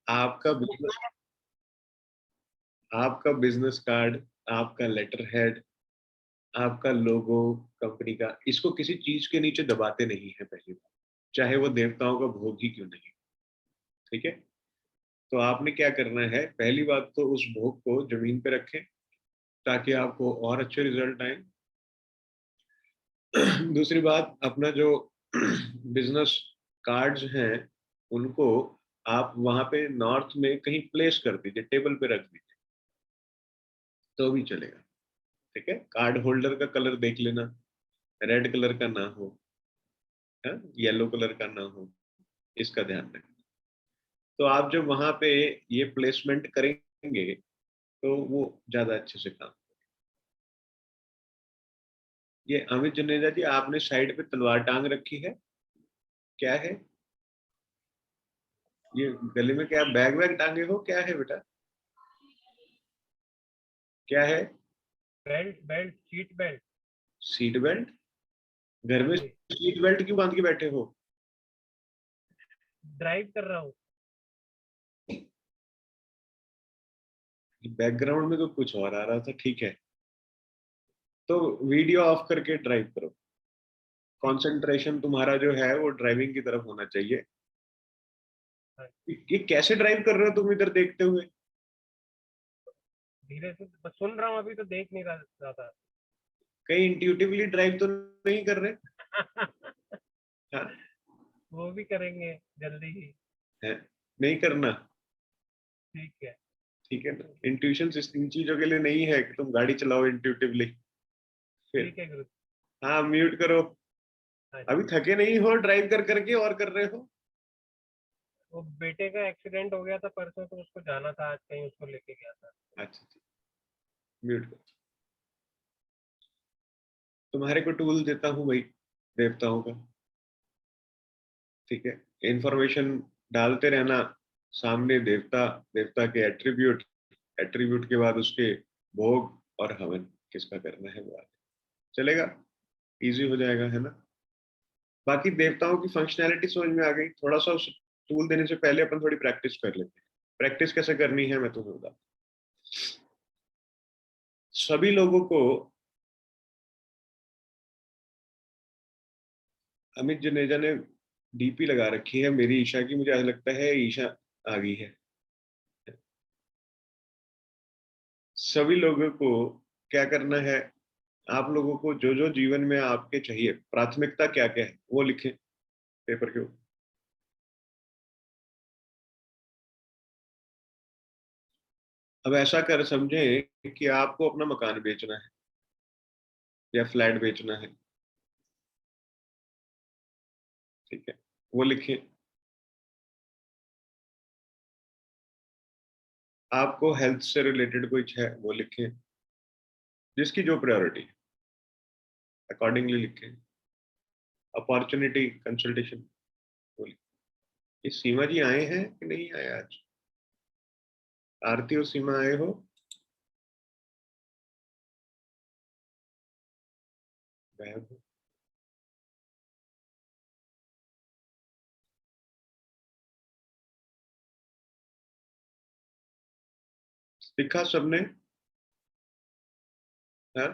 आपका बिजनेस, आपका business card, आपका लेटर हेड, आपका लोगो कंपनी का, इसको किसी चीज के नीचे दबाते नहीं है पहली बार, चाहे वो देवताओं का भोग ही क्यों नहीं। ठीक है, तो आपने क्या करना है, पहली बात तो उस भोग को जमीन पे रखें ताकि आपको और अच्छे रिजल्ट आए। दूसरी बात, अपना जो बिजनेस कार्ड्स हैं उनको आप वहां पे नॉर्थ में कहीं प्लेस कर दीजिए, टेबल पे रख दीजिए तो भी चलेगा। ठीक है, कार्ड होल्डर का कलर देख लेना, रेड कलर का ना हो, येलो कलर का ना हो, इसका ध्यान रखें। तो आप जब वहां पे ये प्लेसमेंट करेंगे तो वो ज्यादा अच्छे से काम। ये अमित जुनेजा जी, आपने साइड पे तलवार टांग रखी है, क्या है ये? गले में क्या बैग वैग टांगे हो, क्या है बेटा, क्या है? Belt, belt, seat belt. Seat belt? घर हाँ में जी, सीट बेल्ट क्यों बांध के बैठे हो? ड्राइव कर रहा हूँ। बैकग्राउंड में तो कुछ और आ रहा था, ठीक है, तो वीडियो ऑफ करके ड्राइव करो। ठीक है। कंसंट्रेशन तुम्हारा जो है वो ड्राइविंग की तरफ होना चाहिए। हाँ, ये कैसे ड्राइव कर रहे हो तुम इधर देखते हुए? धीरे से बस सुन रहा हूँ, अभी तो देख नहीं रहा ज्यादा। कहीं इंट्यूटिवली ड्राइव तो नहीं कर रहे? हाँ, वो भी करेंगे जल्दी ही। है, नहीं करना। ठीक है। ठीक है ना, इंट्यूशन इन चीजों के लिए नहीं है कि तुम गाड़ी चलाओ इंट्यूटिवली फिर। ठीक है गुरु। हाँ, म्यूट करो। हाँ जी। अभी थके नहीं हो ड्राइव कर करके और कर रहे हो? वो बेटे का एक्सीडेंट हो गया था परसों, तो उसको जाना था आज, कहीं उसको लेके गया था। अच्छा अच्छा, म्यूट करो। तुम्हारे को टूल देता हूँ भाई, देवताओं का। ठीक है, इंफॉर्मेशन डालते रहना, सामने देवता, देवता के एट्रीब्यूट, एट्रीब्यूट के बाद उसके भोग और हवन किसका करना है वो आगे चलेगा, इजी हो जाएगा, है ना? बाकी देवताओं की फंक्शनैलिटी समझ में आ गई, थोड़ा सा उस टूल देने से पहले अपन थोड़ी प्रैक्टिस कर लेते हैं। प्रैक्टिस कैसे करनी है मैं तुम्हें बताता हूं। सभी लोगों को, अमित जुनेजा ने डीपी लगा रखी है मेरी ईशा की, मुझे आज लगता है ईशा आ गई है। सभी लोगों को क्या करना है, आप लोगों को जो जो जीवन में आपके चाहिए, प्राथमिकता क्या क्या है वो लिखें पेपर के ऊपर। अब ऐसा कर समझें कि आपको अपना मकान बेचना है या फ्लैट बेचना है। ठीक है, वो लिखें। आपको हेल्थ से रिलेटेड कुछ है वो लिखें, जिसकी जो प्रायोरिटी है अकॉर्डिंगली लिखें। अपॉर्चुनिटी कंसल्टेशन वो लिखें। ये सीमा जी आए हैं कि नहीं आए आज? आरती और सीमा आए हो? गायब हो? लिखा सबने? हाँ,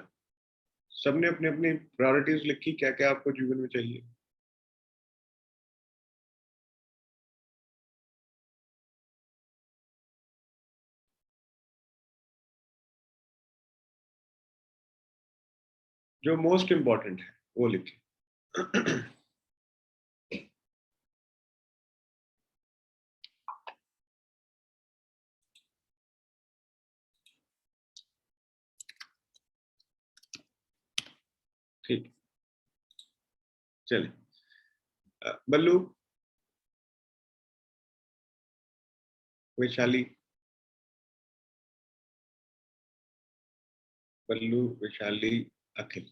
सबने अपनी अपनी प्रायोरिटीज लिखी, क्या क्या आपको जीवन में चाहिए? जो मोस्ट इंपॉर्टेंट है वो लिखें। ठीक, चलिए। बल्लू, वैशाली, बल्लू, वैशाली, अखिल,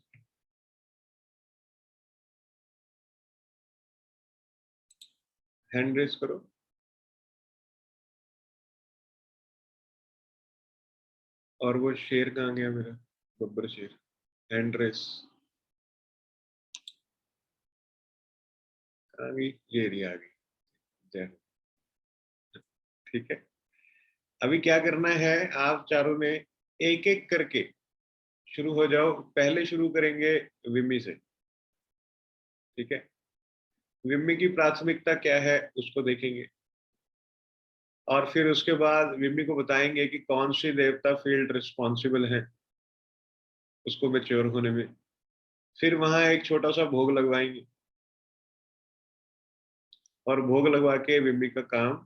हैंड रेस करो। और वो शेर कहाँ गया मेरा, बब्बर शेर? हैंड रेस आ गई, ये रही आ गई। जय हो। ठीक है, अभी क्या करना है, आप चारों ने एक एक करके शुरू हो जाओ। पहले शुरू करेंगे विम्मी से, ठीक है। विम्मी की प्राथमिकता क्या है उसको देखेंगे, और फिर उसके बाद विम्मी को बताएंगे कि कौन सी देवता फील्ड रिस्पॉन्सिबल है उसको मैच्योर होने में। फिर वहां एक छोटा सा भोग लगवाएंगे, और भोग लगवा के विम्मी का काम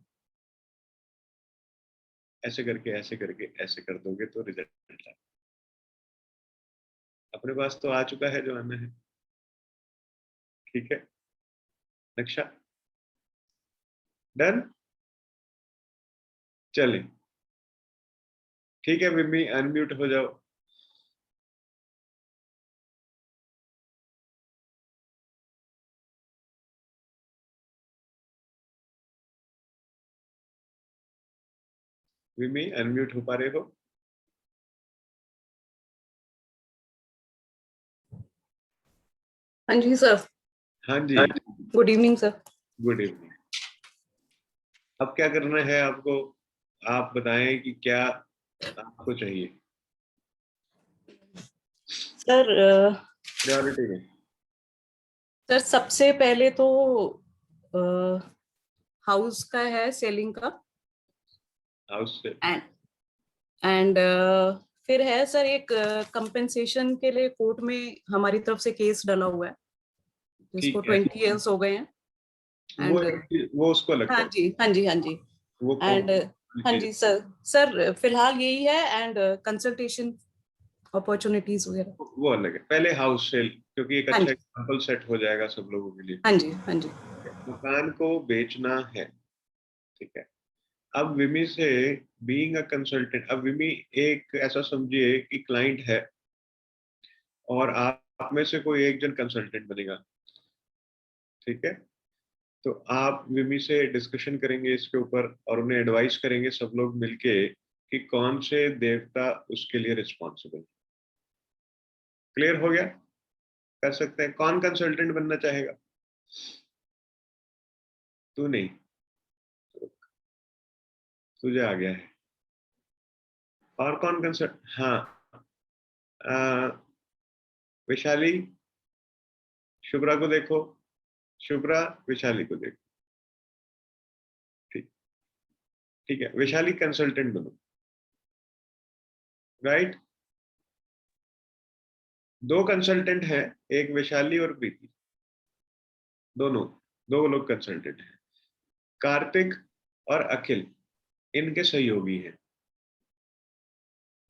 ऐसे करके ऐसे करके ऐसे कर दोगे तो रिजल्ट अपने पास तो आ चुका है जो आना है। ठीक है, नक्शा डन। चलिए, ठीक है विम्मी, अनम्यूट हो जाओ। विम्मी, अनम्यूट हो पा रहे हो? हाँ जी सर। हाँ जी, good evening sir. Good evening. अब क्या करना है आपको, आप बताएं कि क्या आपको चाहिए सर प्रायोरिटी में। सर सबसे पहले तो हाउस का है, सेलिंग का। हाउस से एंड फिर है सर एक कंपेंसेशन के लिए कोर्ट में हमारी तरफ से केस डला हुआ है, जिसको ठीक है, 20 इयर्स हो गए हैं। वो एंड वो उसको अलग हाँ करो, जी, हाँ जी, हाँ जी। वो एंड हाँ चीज जी सर। सर फिलहाल यही है, एंड कंसल्टेशन अपॉर्चुनिटीज वगैरह। वो अलग है। पहले हाउस सेल, क्योंकि एक हाँ अच्छा जी, एग्जाम्पल सेट हो जाएगा सब लोगों के लिए। हाँ जी, हाँ जी। मकान को बेचना है, ठीक है। अब विमी से बीइंग अ कंसल्टेंट, अब विमी एक ऐसा समझिए कि क्लाइंट है, और आप में से कोई एक जन कंसल्टेंट बनेगा, ठीक है। तो आप विमी से डिस्कशन करेंगे इसके ऊपर, और उन्हें एडवाइस करेंगे सब लोग मिलके कि कौन से देवता उसके लिए रिस्पॉन्सिबल। क्लियर हो गया? कर सकते हैं। कौन कंसल्टेंट बनना चाहेगा? तू नहीं, तुझे आ गया है। और कौन कंसल्ट, हाँ, वैशाली, शुभ्रा को देखो, शुभ्रा वैशाली को देखो। ठीक, ठीक है, वैशाली कंसल्टेंट बनो, राइट। दो कंसल्टेंट हैं, एक वैशाली और प्रीति, दोनों, दो लोग कंसल्टेंट हैं। कार्तिक और अखिल इनके सहयोगी हैं,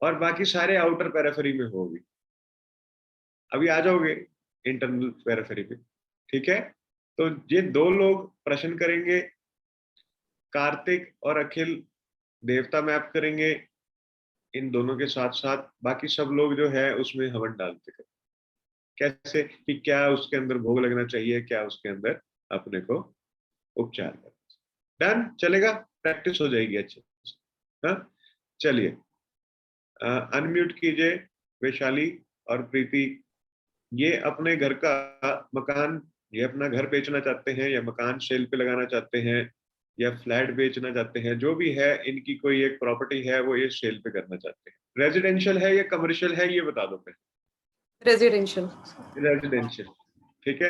और बाकी सारे आउटर पेरिफेरी में होगी। अभी आ जाओगे इंटरनल पेरिफेरी पे, ठीक है। तो ये दो लोग प्रश्न करेंगे, कार्तिक और अखिल देवता मैप करेंगे, इन दोनों के साथ साथ बाकी सब लोग जो है उसमें हवन डालते हैं। कैसे कि क्या उसके अंदर भोग लगना चाहिए, क्या उसके अंदर अपने को उपचार करना। डन, चलेगा, प्रैक्टिस हो जाएगी अच्छे से। हाँ, चलिए, अनम्यूट कीजिए वैशाली और प्रीति। ये अपने घर का मकान, ये अपना घर बेचना चाहते हैं, या मकान सेल पे लगाना चाहते हैं, या फ्लैट बेचना चाहते हैं, जो भी है इनकी कोई एक प्रॉपर्टी है वो ये सेल पे करना चाहते हैं। रेजिडेंशियल है या कमर्शियल है ये बता दो पहले। रेजिडेंशियल। रेजिडेंशियल, ठीक है।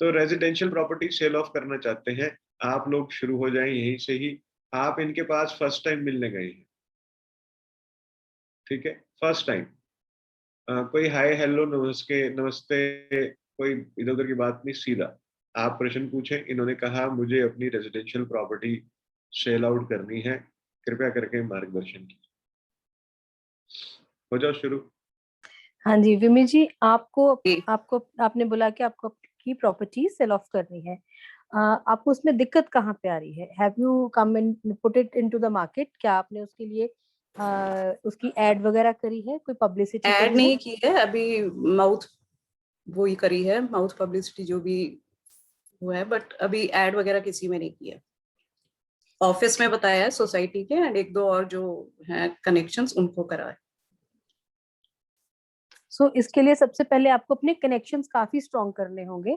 तो रेजिडेंशियल प्रॉपर्टी सेल ऑफ करना चाहते हैं। आप लोग शुरू हो जाएं यहीं से ही। आप इनके पास फर्स्ट टाइम मिलने गए हैं, ठीक है, फर्स्ट टाइम। कोई हाय हेलो नमस्ते नमस्ते, कोई इधर उधर की बात नहीं, सीधा आप प्रश्न पूछे। इन्होंने कहा मुझे अपनी रेजिडेंशियल प्रॉपर्टी सेल आउट करनी है, कृपया करके मार्गदर्शन कीजिए। हो जाओ शुरू। हाँ जी विमी जी, आपको आपको आपने बोला कि आपको की प्रॉपर्टी सेल ऑफ करनी है। आपको उसमें दिक्कत कहाँ पे आ रही है? Have you come and put it into the market? क्या आपने उसके लिए उसकी एड वगैरह करी है, कोई पब्लिसिटी एड करी है? नहीं की है अभी, माउथ वो ही करी है, माउथ पब्लिसिटी जो भी हुआ है, बट अभी एड वगैरह किसी में नहीं की है। ऑफिस में बताया है सोसाइटी के, एंड एक दो और जो हैं कनेक्शंस उनको करा है। सो इसके लिए सबसे पहले आपको अपने कनेक्शंस काफी स्ट्रॉन्ग करने होंगे।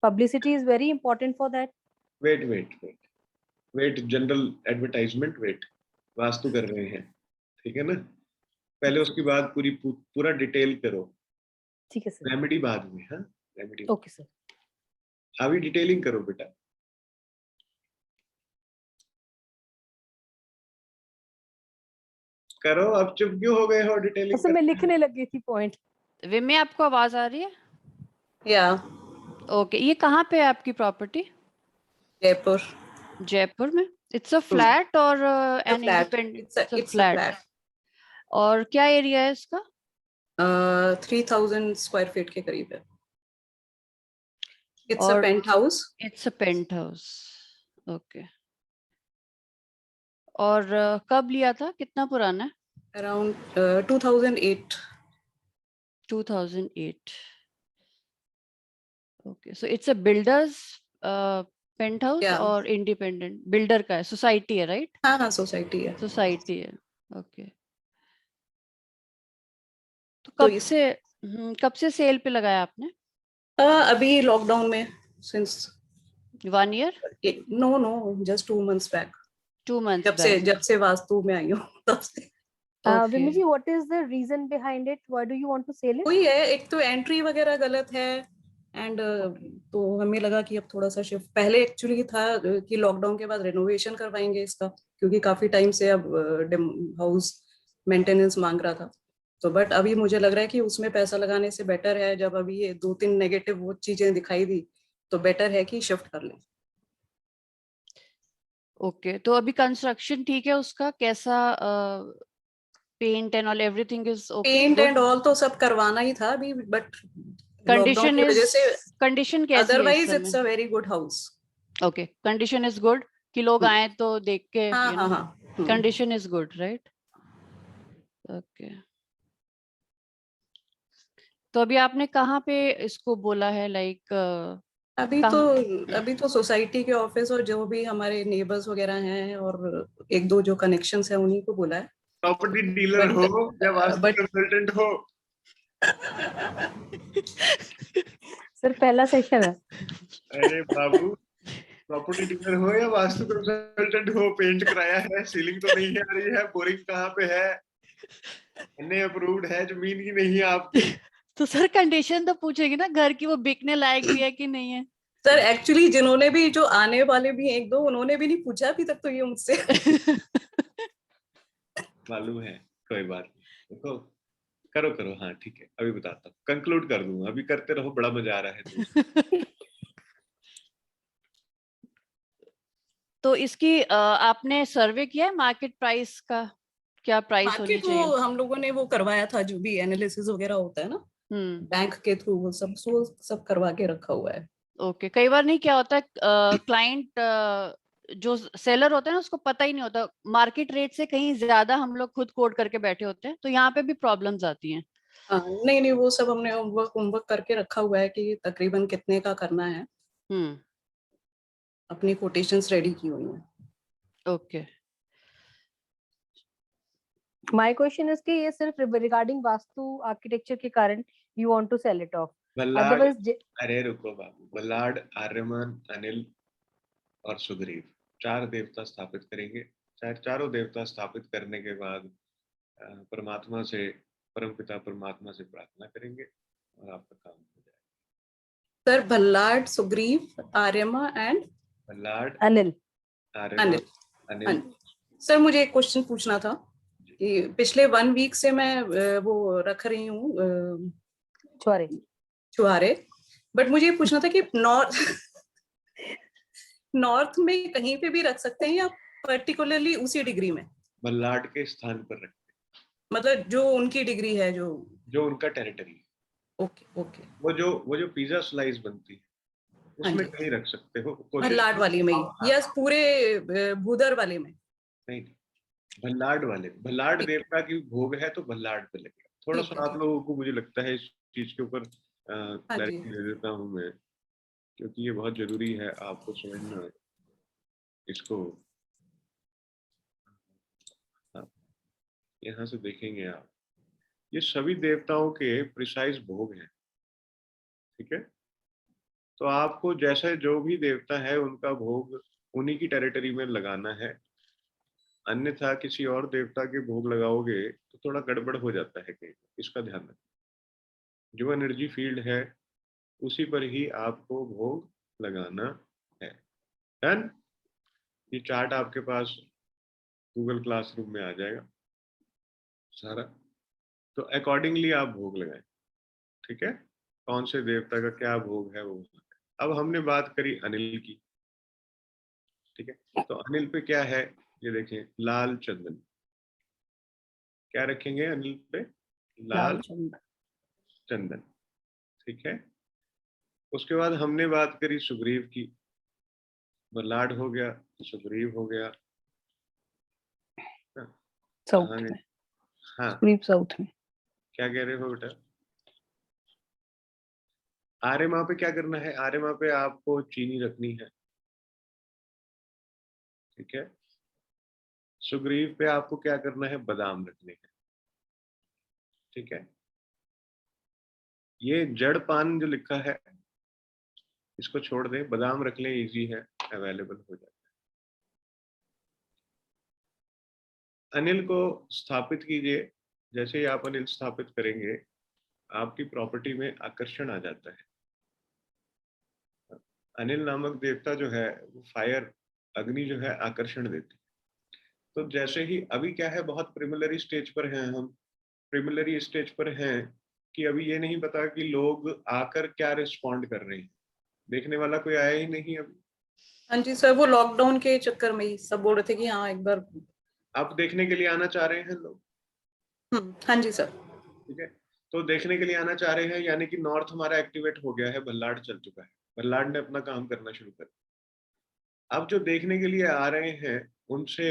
Publicity is very important for that. Wait wait wait wait general advertisement wait vastu कर रहे हैं, ठीक है ना। पहले उसके बाद पूरा डिटेल करो, ठीक है सर। रेमेडी बाद में। हाँ, रेमेडी ओके सर। अभी डिटेलिंग करो बेटा। करो, अब चुप क्यों हो गए हो? डिटेलिंग सर मैं लिखने लगी थी पॉइंट। विमी आपको आवाज आ रही है? या ओके, ये कहाँ पे है आपकी प्रॉपर्टी? जयपुर। जयपुर में? इट्स अ फ्लैट और an flat, independent? It's a flat. Flat. और क्या एरिया है इसका? 3000 स्क्वायर फीट के करीब है। इट्स अ और penthouse. It's a penthouse, okay. और कब लिया था, कितना पुराना है? Around 2008। 2008, okay. So it's a builders penthouse Yeah. और इंडिपेंडेंट बिल्डर का है? सोसाइटी है, राइट? हाँ हाँ, सोसाइटी है। सोसाइटी है, ओके। तो तो कब से सेल पे लगाया आपने? अभी लॉकडाउन में, since 1 year? Know just 2 months back. 2 months back? जब से वास्तु में आई हूँ तब से। Okay. Vimi ji, what is the reason behind it? Why do you want to sell it? वही है, एक तो एंट्री वगैरह गलत है एंड तो हमें लगा कि अब थोड़ा सा शिफ्ट, पहले एक्चुअली था कि लॉकडाउन के बाद रेनोवेशन करवाएंगे इसका, क्योंकि काफी टाइम से अब हाउस मेंटेनेंस मांग रहा था। तो बट अभी मुझे लग रहा है कि उसमें पैसा लगाने से बेटर है, जब अभी ये 2-3 नेगेटिव वो चीजें दिखाई दी, तो बेटर है कि शिफ्ट कर लें। ओके, तो अभी कंस्ट्रक्शन ठीक है उसका? कैसा paint and all everything is okay? Paint and all तो सब करवाना ही था अभी, बट लॉकडाउन कंडीशन की वजह से। कंडीशन कैसी है इस अदरवाइज समय? It's a very good house. Okay, condition is good कि लोग आए तो देख के, हाँ यू हाँ नो, हाँ। Condition is good, right? Okay. तो अभी आपने कहाँ पे इसको बोला है, लाइक अभी तो सोसाइटी के ऑफिस और जो भी हमारे नेबर्स वगैरह हैं और एक दो जो कनेक्शंस हैं उन्हीं को बोला है। प्रॉपर्टी डीलर But- हो या वास्तु but- कंसल्टेंट हो? सर पहला सेशन है। अरे बाबू, प्रॉपर्टी डीलर हो या वास्तु कंसल्टेंट हो, पेंट कराया है, सीलिंग तो नहीं आ रही है, बोरिंग कहाँ पे है, एनए अप्रूव्ड है, जमीन की नहीं है आपकी। तो सर कंडीशन तो पूछेगी ना घर की, वो बिकने लायक भी है कि नहीं है? सर एक्चुअली जिन्होंने भी, जो आने वाले भी एक दो, उन्होंने भी नहीं पूछा अभी तक तो ये मुझसे। मालूम है, कोई बात नहीं, देखो करो करो। हाँ ठीक है, अभी बताता हूँ, कंक्लूड कर दूंगा, अभी करते रहो, बड़ा मजा आ रहा है तो। तो इसकी आपने सर्वे किया है मार्केट प्राइस का? क्या प्राइस होनी मार्केट चाहिए? वो हम लोगों ने वो करवाया था, जो भी एनालिसिस वगैरह होता है ना बैंक के थ्रू, वो सब करवा के रखा हुआ है। ओके। कई बार नहीं क्या होता है, क्लाइंट जो सेलर होता है ना, उसको पता ही नहीं होता, मार्केट रेट से कहीं ज्यादा हम लोग खुद कोट करके बैठे होते हैं, तो यहाँ पे भी प्रॉब्लम्स आती हैं। हाँ, नहीं वो सब हमने होमवर्क करके रखा हुआ है कि तकरीबन कितने का करना है। अपनी कोटेशंस रेडी की हुई हैं। ओके। माय क्वेश्चन इज कि ये सिर्फ रिगार्डिंग वास्तु आर्किटेक्चर के कारण you want to sell it off, Bhallat, otherwise? अरे रुको बाबू, बल्लाड, आर्यमान, अनिल और सुग्रीव 4 देवता स्थापित करेंगे। चारों देवता स्थापित करने के बाद परमात्मा से, परमपिता परमात्मा से प्रार्थना करेंगे और आपका काम हो जाएगा। Sir Bhallat, Sugriv, Aryama and Bhallat, Anil. Aryaman, Anil. Sir मुझे एक क्वेश्चन पूछना था कि पिछले 1 वीक से मैं वो रख रही हूँ छुहारे, बट मुझे ये पूछना था कि नॉर्थ में कहीं पे भी रख सकते हैं या पर्टिकुलरली उसी डिग्री में? बल्लाड के स्थान पर रखते हैं, मतलब जो उनकी डिग्री है, जो उनका टेरिटरी है। ओके। वो जो पिज्जा स्लाइस बनती है उसमें कहीं रख सकते हो, कोशिश भल्लाड वाली में ही या पूरे भूदर वाले में? नहीं, भल्लाड वाले, भल्लाड देवता की भोग है तो भल्लाड पे लगेगा। थोड़ा सा आप लोगों को, मुझे लगता है इस चीज के ऊपर क्लैरिटी दे देता हूँ मैं, क्योंकि ये बहुत जरूरी है आपको समझना इसको। यहाँ से देखेंगे आप, ये सभी देवताओं के प्रिसाइज भोग हैं, ठीक है। तो आपको जैसे जो भी देवता है उनका भोग उन्हीं की टेरिटरी में लगाना है, अन्यथा किसी और देवता के भोग लगाओगे तो थोड़ा गड़बड़ हो जाता है कहीं, इसका ध्यान रखना। जो एनर्जी फील्ड है उसी पर ही आपको भोग लगाना है। डन। ये चार्ट आपके पास गूगल क्लासरूम में आ जाएगा सारा, तो अकॉर्डिंगली आप भोग लगाएं। ठीक है, कौन से देवता का क्या भोग है वो। अब हमने बात करी अनिल की, ठीक है, तो अनिल पे क्या है ये देखें, लाल चंदन। क्या रखेंगे अनिल पे? लाल चंदन। ठीक है, उसके बाद हमने बात करी सुग्रीव की, बल्लाड हो गया, सुग्रीव हो गया, साउथ कहाँ गए? में, हाँ, सुग्रीव साउथ में। क्या कह रहे हो बेटा? आर्य माँ पे क्या करना है? आर्य माँ पे आपको चीनी रखनी है, ठीक है। सुग्रीव पे आपको क्या करना है? बादाम रखने हैं, ठीक है। ये जड़ पान जो लिखा है इसको छोड़ दें, बादाम रख लें, इजी है, अवेलेबल हो जाता है। अनिल को स्थापित कीजिए। जैसे ही आप अनिल स्थापित करेंगे आपकी प्रॉपर्टी में आकर्षण आ जाता है। अनिल नामक देवता जो है वो फायर, अग्नि जो है आकर्षण देती है। तो जैसे ही अभी क्या है, बहुत प्रिमिलरी स्टेज पर हैं हम, प्रिमिलरी स्टेज पर हैं कि अभी ये नहीं पता कि लोग आकर क्या रिस्पॉन्ड कर रहे हैं, देखने वाला कोई आया ही नहीं अभी। हाँ जी सर, वो लॉकडाउन के चक्कर में ही सब बोल रहे थे कि हाँ एक बार। अब देखने के लिए आना चाह रहे हैं लोग, हाँ जी सर। ठीक है। तो देखने के लिए आना चाह रहे हैं यानी कि नॉर्थ हमारा एक्टिवेट हो गया है, भल्लाड चल चुका है, भल्लाड ने अपना काम करना शुरू कर दिया। अब जो देखने के लिए आ रहे हैं उनसे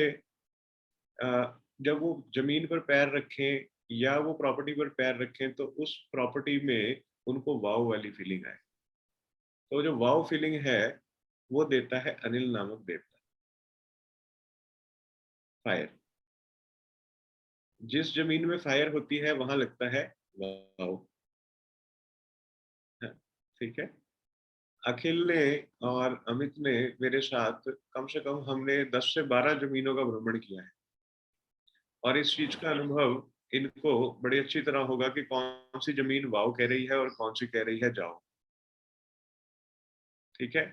जब वो जमीन पर पैर रखें या वो प्रॉपर्टी पर पैर रखें तो उस प्रॉपर्टी में उनको वाव वाली फीलिंग आए। तो जो वाव फीलिंग है वो देता है अनिल नामक देवता, फायर। जिस जमीन में फायर होती है वहां लगता है वाव, ठीक है। अखिल ने और अमित ने मेरे साथ कम से कम हमने 10 से 12 जमीनों का भ्रमण किया है और इस चीज का अनुभव इनको बड़ी अच्छी तरह होगा कि कौन सी जमीन वाव कह रही है और कौन सी कह रही है जाओ, ठीक है।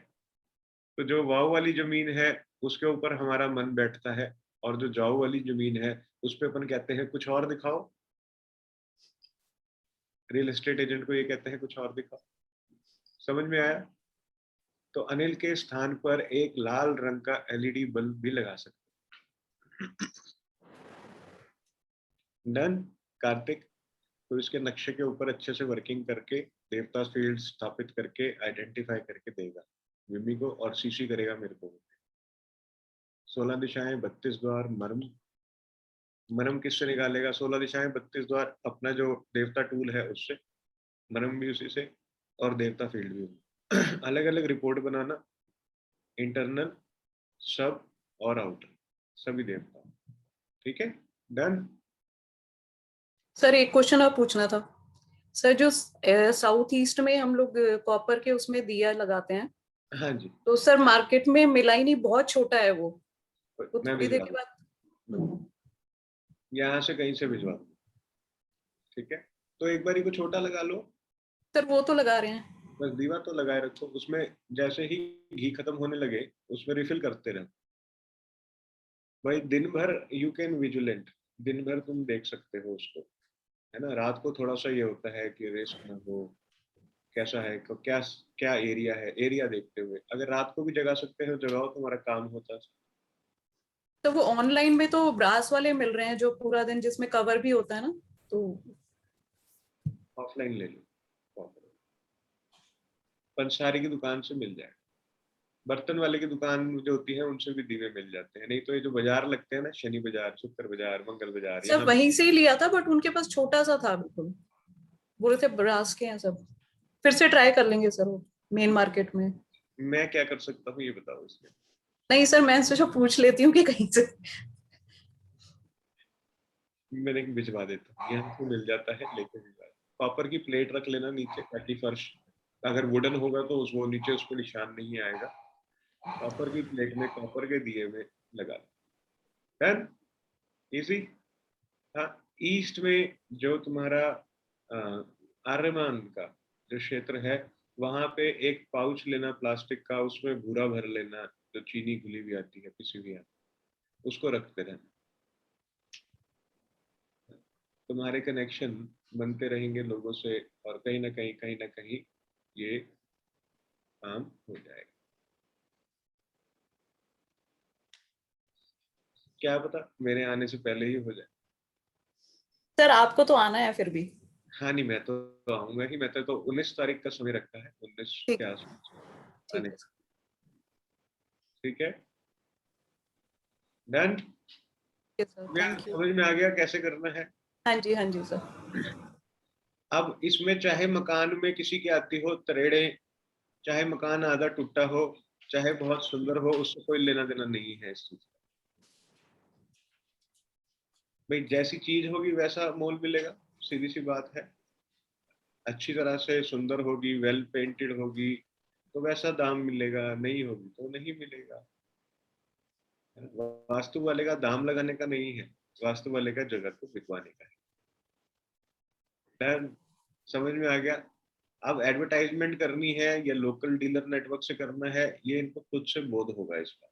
तो जो वाव वाली जमीन है उसके ऊपर हमारा मन बैठता है और जो जाओ वाली जमीन है उस पे अपन कहते हैं कुछ और दिखाओ। रियल एस्टेट एजेंट को ये कहते हैं कुछ और दिखाओ। समझ में आया? तो अनिल के स्थान पर एक लाल रंग का एलईडी बल्ब भी लगा सकते हैं। डन कार्तिक। तो इसके नक्शे के ऊपर अच्छे से वर्किंग करके देवता फील्ड स्थापित करके आइडेंटिफाई करके देगा विमी को और सीसी करेगा मेरे को। 16 दिशाएं 32 द्वार, मर्म, मर्म किससे निकालेगा? 16 दिशाएं 32 द्वार अपना जो देवता टूल है उससे, मर्म भी उसी से और देवता फील्ड भी। अलग अलग रिपोर्ट बनाना, इंटरनल, सब और आउटर, सभी देवता, ठीक है। डन। सर एक क्वेश्चन और पूछना था सर, जो साउथ ईस्ट में हम लोग कॉपर के उसमें दिया लगाते हैं, हाँ जी, तो सर मार्केट में मिला ही नहीं, बहुत छोटा है वो मैं थोड़ी देर भिजवा के दूँ, बाद। यहाँ से कहीं से भिजवा दूँ, ठीक है। तो एक बार को छोटा लगा लो, सर वो तो लगा रहे हैं। बस दीवा तो लगाए रखो, उसमें जैसे ही घी खत्म होने लगे उसमें रिफिल करते रहो भाई। दिन भर यू कैन विजिलेंट, दिन भर तुम देख सकते हो उसको, है ना। रात को थोड़ा सा ये होता है कि रिस्क ना हो, कैसा है, क्या क्या एरिया है, एरिया देखते हुए अगर रात को भी जगा सकते हो जगाओ, तुम्हारा काम होता है। तो वो ऑनलाइन में तो ब्रास वाले मिल रहे हैं जो पूरा दिन, जिसमें कवर भी होता है ना, तो ऑफलाइन ले लो, पंसारी की दुकान से मिल जाए, बर्तन वाले की दुकान जो होती है उनसे भी दीवे मिल जाते हैं। नहीं तो ये जो बाजार लगते हैं ना, शनि बाजार, शुक्र बाजार, मंगल बाजार, सर यहाँ वहीं से ही लिया था, बट उनके पास छोटा सा था बिल्कुल, बोले थे ब्रास के हैं सब। फिर से ट्राई कर लेंगे सर वो मेन मार्केट में। मैं क्या कर सकता हूँ ये बताओ इसमें? नहीं सर, मैं सोचा पूछ लेती हूँ कि कहीं से। मैंने भिजवा देता हूँ, यहाँ से मिल जाता है, लेके भिजवा। कॉपर की प्लेट रख लेना नीचे ताकि फर्श, अगर वुडन होगा तो उस वो नीचे उस पर निशान नहीं आएगा। कॉपर की प्लेट में कॉपर के दिए में लगा। Done, easy. हाँ, ईस्ट में जो तुम्हारा आर्यमान का जो क्षेत्र है वहां पे एक पाउच लेना प्लास्टिक का, उसमें भूरा भर लेना, जो चीनी घुली हुई आती है पिसी हुई आती है, उसको रखते रहना। तुम्हारे कनेक्शन बनते रहेंगे लोगों से और कहीं ना कहीं ये काम हो जाएगा। क्या पता मेरे आने से पहले ही हो जाए। सर आपको तो आना है फिर भी। हाँ नहीं, मैं तो आऊंगा ही। मैं तो 19 तारीख का समय रखा है, 19 ठीक के है, आसपास ठीक आने। है, ठीक है, डन। Sir, thank you. समझ में आ गया कैसे करना है? हाँ जी, हाँ जी सर। अब इसमें चाहे मकान में किसी की आती हो तरेड़े, चाहे मकान आधा टूटा हो, चाहे बहुत सुंदर हो, उससे कोई लेना देना नहीं है इस चीज का। भाई जैसी चीज होगी वैसा मोल मिलेगा, सीधी सी बात है। अच्छी तरह से सुंदर होगी, वेल पेंटेड होगी तो वैसा दाम मिलेगा, नहीं होगी तो नहीं मिलेगा। वास्तु वाले का दाम लगाने का नहीं है, वास्तु वाले का जगह को बिकवाने का है। डन, समझ में आ गया? अब एडवर्टाइजमेंट करनी है या लोकल डीलर नेटवर्क से करना है, ये इनको खुद से बोध होगा इसका।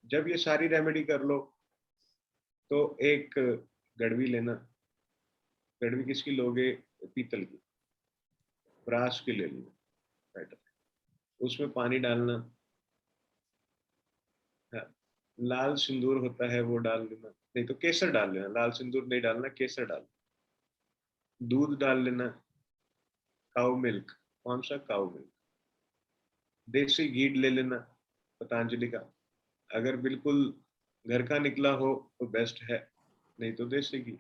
जब ये सारी रेमेडी कर लो तो एक गड़वी लेना। गड़वी किसकी लोगे? पीतल की, ब्रास की ले लेना। राइट, उसमें पानी डालना। हाँ, लाल सिंदूर होता है वो डाल देना, नहीं तो केसर डाल लेना। लाल सिंदूर नहीं डालना, केसर डाल। दूध डाल लेना, काऊ मिल्क। कौन सा? काऊ मिल्क। देसी घी ले लेना, पतंजलि का। अगर बिल्कुल घर का निकला हो तो बेस्ट है, नहीं तो देसी घी।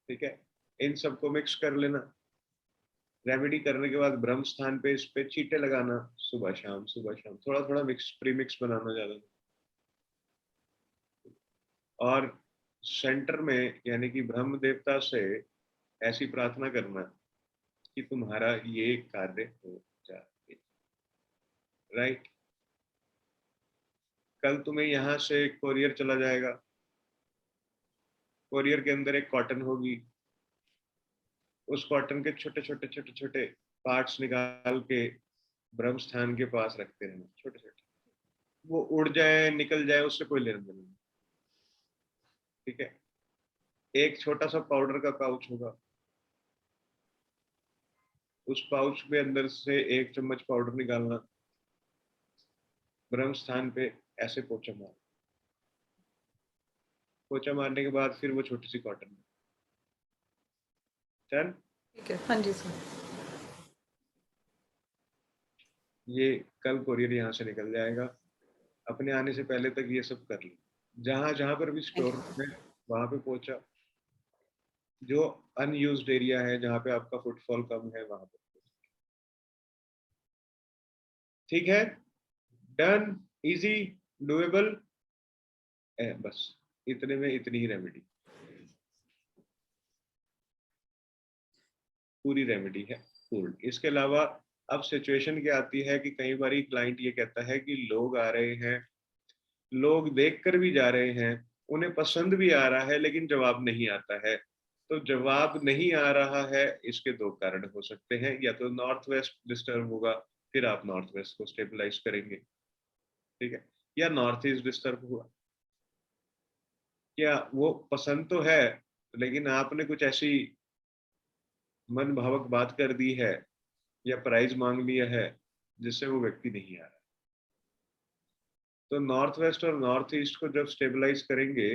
ठीक है, इन सबको मिक्स कर लेना। रेमेडी करने के बाद ब्रह्म स्थान पे इस पे चीटे लगाना, सुबह शाम सुबह शाम, थोड़ा थोड़ा मिक्स, प्री मिक्स बनाना ज्यादा नहीं। और सेंटर में यानी कि ब्रह्म देवता से ऐसी प्रार्थना करना कि तुम्हारा ये कार्य हो जाए। राइट, कल तुम्हें यहाँ से कोरियर चला जाएगा, कोरियर के अंदर एक कॉटन होगी, उस कॉटन के छोटे छोटे छोटे छोटे पार्ट्स निकाल के ब्रह्म स्थान के पास रखते रहना, छोटे छोटे। वो उड़ जाए निकल जाए उससे कोई लेना देना नहीं। ठीक है, एक छोटा सा पाउडर का पाउच होगा, उस पाउच में अंदर से 1 चम्मच पाउडर निकालना, ब्रह्म स्थान पे ऐसे पोछा मार। पोछा मारने के बाद फिर वो छोटी सी कॉटन में। चल, ठीक है, हाँ जी सर। ये कल कोरियर यहाँ से निकल जाएगा। अपने आने से पहले तक ये सब कर ली। जहां जहां पर भी स्टोर है वहां पे पहुंचा, जो अनयूज्ड एरिया है जहां पे आपका फुटफॉल कम है वहां पे। ठीक है, डन, इजी, डुएबल। बस इतने में इतनी ही रेमेडी, पूरी रेमेडी है पूर्ण। इसके अलावा अब सिचुएशन क्या आती है कि कई बार क्लाइंट ये कहता है कि लोग आ रहे हैं, लोग देखकर भी जा रहे हैं, उन्हें पसंद भी आ रहा है लेकिन जवाब नहीं आता है। तो जवाब नहीं आ रहा है, इसके 2 कारण हो सकते हैं। या तो नॉर्थ वेस्ट डिस्टर्ब होगा, फिर आप नॉर्थ वेस्ट को स्टेबलाइज करेंगे। ठीक है, या नॉर्थ ईस्ट डिस्टर्ब हुआ। क्या वो पसंद तो है लेकिन आपने कुछ ऐसी मन भावक बात कर दी है या प्राइस मांग लिया है जिससे वो व्यक्ति नहीं आ रहा। तो नॉर्थ वेस्ट और नॉर्थ ईस्ट को जब स्टेबलाइज करेंगे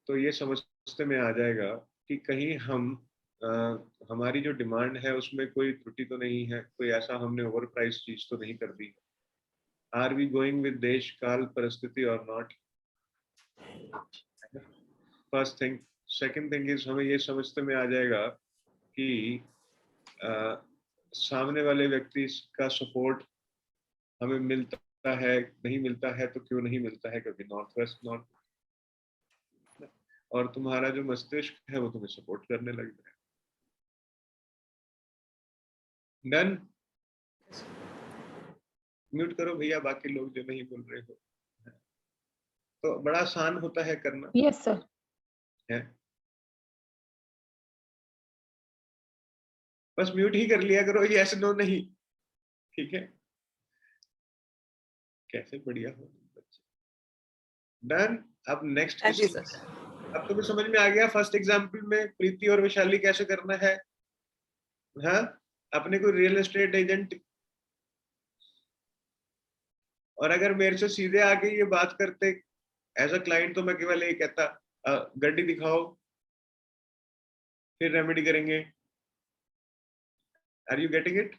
तो ये समझते में आ जाएगा कि कहीं आ, हमारी जो डिमांड है उसमें कोई त्रुटि तो नहीं है, कोई ऐसा हमने ओवर प्राइस चीज तो नहीं कर दी। आर वी गोइंग विद देश काल परिस्थिति और not? First thing. Second thing is हमें ये समझते में आ जाएगा कि आ, सामने वाले व्यक्ति का सपोर्ट हमें मिलता है, नहीं मिलता है तो क्यों नहीं मिलता है, क्योंकि नॉर्थ वेस्ट नॉर्थ, और तुम्हारा जो मस्तिष्क है वो तुम्हें सपोर्ट करने लग जाए। डन, म्यूट करो भैया बाकी लोग जो नहीं बोल रहे हो। तो बड़ा आसान होता है करना यस सर। है, बस म्यूट ही कर लिया करो, यस नो नहीं, ठीक है। कैसे बढ़िया हो बच्चे। डन। अब नेक्स्ट हाँ जी सर। अब तुम्हें समझ में आ गया फर्स्ट एग्जाम्पल में प्रीति और वैशाली कैसे करना है। हाँ, अपने को रियल एस्टेट एजेंट, और अगर मेरे से सीधे आके ये बात करते एज अ क्लाइंट तो मैं केवल ये कहता गड्डी दिखाओ फिर रेमेडी करेंगे। Are you getting it?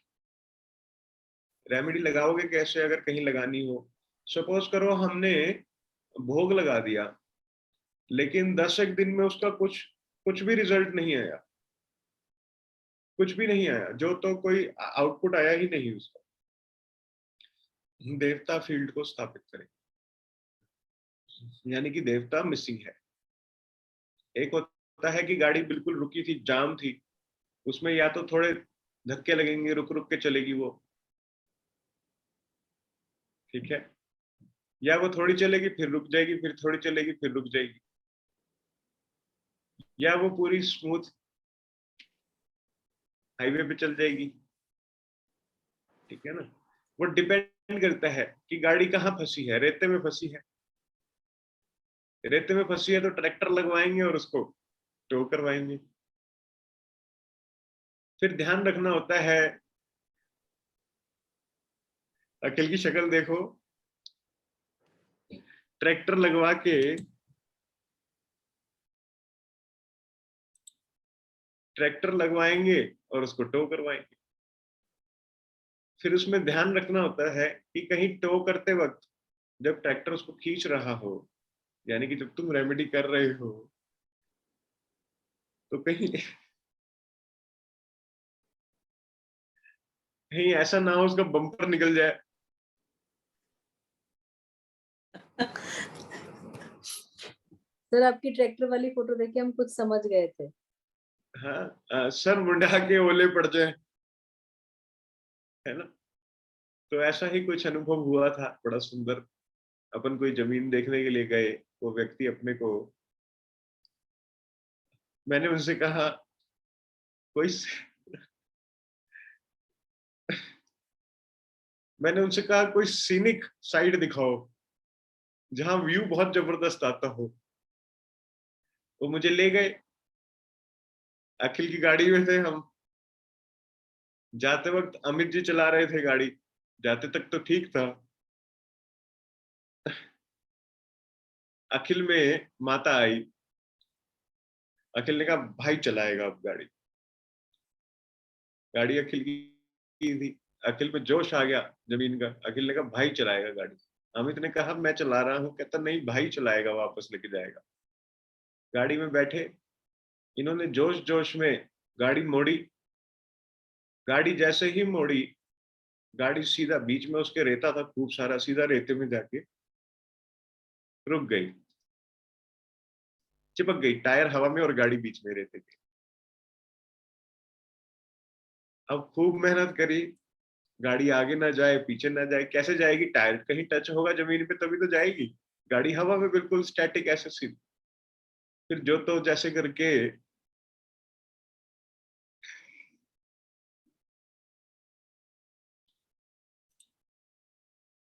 Remedy लगाओगे कैसे अगर कहीं लगानी हो? सपोज करो हमने भोग लगा दिया लेकिन 10 एक दिन में उसका कुछ भी रिजल्ट नहीं आया, कुछ भी नहीं आया, जो तो कोई आउटपुट आया ही नहीं उसका। देवता फील्ड को स्थापित करें, यानी कि देवता मिसिंग है। एक होता है कि गाड़ी बिल्कुल रुकी थी, जाम थी, उसमें या तो थोड़े धक्के लगेंगे, रुक रुक के चलेगी वो, ठीक है, या वो थोड़ी चलेगी फिर रुक जाएगी, फिर थोड़ी चलेगी फिर रुक जाएगी, या वो पूरी स्मूथ हाईवे पे चल जाएगी, ठीक है ना। वो डिपेंड करता है कि गाड़ी कहाँ फंसी है। रेते में फंसी है, रेते में फंसी है तो ट्रैक्टर लगवाएंगे और उसको टो करवाएंगे। फिर ध्यान रखना होता है, अखिल की शक्ल देखो, ट्रैक्टर लगवा के ट्रैक्टर लगवाएंगे और उसको टो करवाएंगे। फिर उसमें ध्यान रखना होता है कि कहीं टो करते वक्त जब ट्रैक्टर उसको खींच रहा हो, यानी कि जब तुम रेमेडी कर रहे हो, तो कहीं कहीं ऐसा ना हो उसका बम्पर निकल जाए। सर आपकी ट्रैक्टर वाली फोटो देख के हम कुछ समझ गए थे। हाँ, सर मुंडा के ओले पड़ जाए, है ना। तो ऐसा ही कुछ अनुभव हुआ था, बड़ा सुंदर। अपन कोई जमीन देखने के लिए गए, वो व्यक्ति अपने को, मैंने उनसे कहा कोई मैंने उनसे कहा कोई सीनिक साइड दिखाओ जहां व्यू बहुत जबरदस्त आता हो। वो मुझे ले गए, अखिल की गाड़ी में थे हम, जाते वक्त अमित जी चला रहे थे गाड़ी, जाते तक तो ठीक था। अखिल में माता आई, अखिल ने कहा भाई चलाएगा अब गाड़ी। गाड़ी अखिल की थी, अखिल में जोश आ गया जमीन का, अखिल ने कहा भाई चलाएगा गाड़ी। अमित ने कहा मैं चला रहा हूँ, कहता नहीं भाई चलाएगा, वापस लेके जाएगा। गाड़ी में बैठे, इन्होंने जोश जोश में गाड़ी मोड़ी, गाड़ी जैसे ही मोड़ी, गाड़ी सीधा बीच में उसके रेता था खूब सारा, सीधा रेते में जाके रुक गई, चिपक गई, टायर हवा में और गाड़ी बीच में रेते के। अब खूब मेहनत करी, गाड़ी आगे ना जाए पीछे ना जाए, कैसे जाएगी? टायर कहीं टच होगा जमीन पे तभी तो जाएगी, गाड़ी हवा में बिल्कुल स्टैटिक ऐसे सी। फिर जो तो जैसे करके